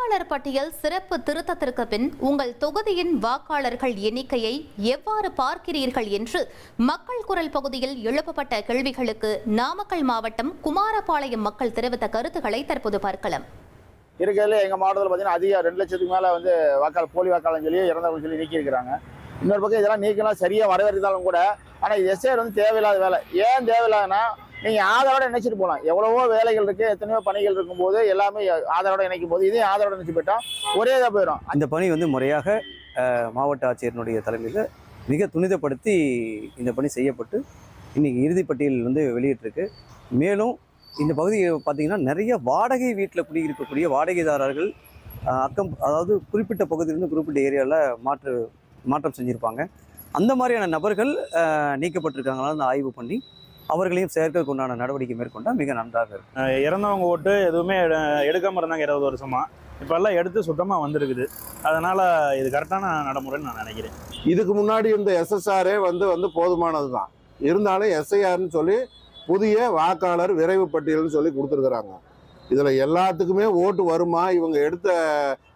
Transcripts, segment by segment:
வாக்காளர் பட்டியல் சிறப்பு திருத்தத்திற்கு பின் உங்கள் தொகுதியின் வாக்காளர்கள் எண்ணிக்கையை எவ்வாறு பார்க்கிறீர்கள் என்று மக்கள் குரல் பகுதியில் எழுப்பப்பட்ட கேள்விகளுக்கு நாமக்கல் மாவட்டம் குமாரபாளையம் மக்கள் தெரிவித்த கருத்துக்களை தற்போது பார்க்கலாம். இருக்கிறதுல எங்க மாவட்டத்தில் பார்த்தீங்கன்னா அதிக 2 லட்சத்துக்கு மேல வாக்காளர் போலி வாக்காளர் சொல்லி இறந்தவங்க சொல்லி நீக்கி இருக்கிறாங்க. இன்னொரு பக்கம் இதெல்லாம் நீக்கலாம் சரியா வரவேற்றாலும் கூட ஆனா இது எஸ்ஐஆர் தேவையில்லாத வேலை. ஏன் தேவையில்லாதுன்னா நீங்க ஆதாரோட இணைச்சிட்டு போகலாம். எவ்வளவோ வேலைகள் இருக்கு, எத்தனையோ பணிகள் இருக்கும்போது எல்லாமே ஆதாரோட இணைக்கும் போது இதே ஆதாரோட இணைச்சு போயிட்டா ஒரே இதாக போயிடும். இந்த பணி முறையாக மாவட்ட ஆட்சியரினுடைய தலைமையில் மிக துரிதப்படுத்தி இந்த பணி செய்யப்பட்டு இன்னைக்கு இறுதிப்பட்டியல் வெளியிட்டிருக்கு. மேலும் இந்த பகுதி பார்த்தீங்கன்னா நிறைய வாடகை வீட்டில் குடியிருக்கக்கூடிய வாடகைதாரர்கள் அதாவது குறிப்பிட்ட பகுதியிலிருந்து குறிப்பிட்ட ஏரியாவில் மாற்றம் செஞ்சுருப்பாங்க. அந்த மாதிரியான நபர்கள் நீக்கப்பட்டிருக்காங்களான்னு ஆய்வு பண்ணி அவர்களையும் சேர்க்கறதுக்கு உண்டான நடவடிக்கை மேற்கொண்டால் மிக நன்றாக இருக்கும். இறந்தவங்க ஓட்டு எதுவுமே எடுக்காமல் இருந்தாங்க 20 வருஷமா. இப்போ எல்லாம் எடுத்து சுத்தமாக வந்திருக்குது. அதனால இது கரெக்டான நடைமுறைன்னு நான் நினைக்கிறேன். இதுக்கு முன்னாடி இந்த எஸ்எஸ்ஆரே போதுமானது தான். இருந்தாலும் எஸ்ஐஆர்னு சொல்லி புதிய வாக்காளர் விரைவு பட்டியல்னு சொல்லி கொடுத்துருக்குறாங்க. இதில் எல்லாத்துக்குமே ஓட்டு வருமா, இவங்க எடுத்த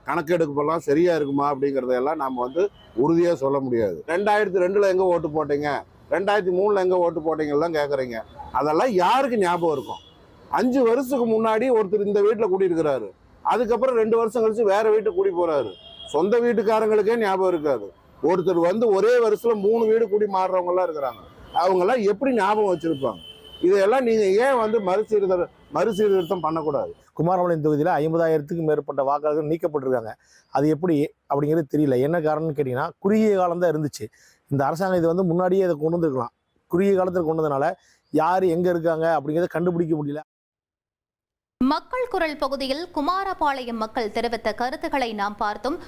கணக்கெடுப்பெல்லாம் சரியா இருக்குமா அப்படிங்கிறதெல்லாம் நம்ம உறுதியாக சொல்ல முடியாது. 2002 எங்கே ஓட்டு போட்டீங்க, 2003 எங்கே ஓட்டு போட்டீங்கலாம் கேட்குறீங்க. அதெல்லாம் யாருக்கு ஞாபகம் இருக்கும்? 5 வருஷத்துக்கு முன்னாடி ஒருத்தர் இந்த வீட்டில் குடியிருக்கிறாரு, அதுக்கப்புறம் 2 வருஷம் கழிச்சு வேற வீட்டுக்கு குடி போறாரு. சொந்த வீட்டுக்காரங்களுக்கே ஞாபகம் இருக்காது. ஒருத்தர் ஒரே வருஷத்துல 3 வீடு குடி மாறுறவங்க எல்லாம் இருக்கிறாங்க. அவங்க எல்லாம் எப்படி ஞாபகம் வச்சிருப்பாங்க? இதையெல்லாம் நீங்க ஏன் மறுசீர்திருத்தம் பண்ணக்கூடாது? குமாரபாளையம் தொகுதியில் 50,000க்கும் மேற்பட்ட வாக்காளர்கள் நீக்கப்பட்டிருக்காங்க. அது எப்படி அப்படிங்கிறது தெரியல. என்ன காரணம்னு கேட்டிங்கன்னா, குறுகிய காலம் தான் இருந்துச்சு. இந்த அரசாங்கம் இது முன்னாடியே இதை கொண்டு வந்துருக்கலாம். குறுகிய காலத்தில் கொண்டு வந்ததுனால யார் எங்கே இருக்காங்க அப்படிங்கிறத கண்டுபிடிக்க முடியல. மக்கள் குரல் பகுதியில் குமாரபாளையம் மக்கள் தெரிவித்த கருத்துக்களை நாம் பார்த்தோம்.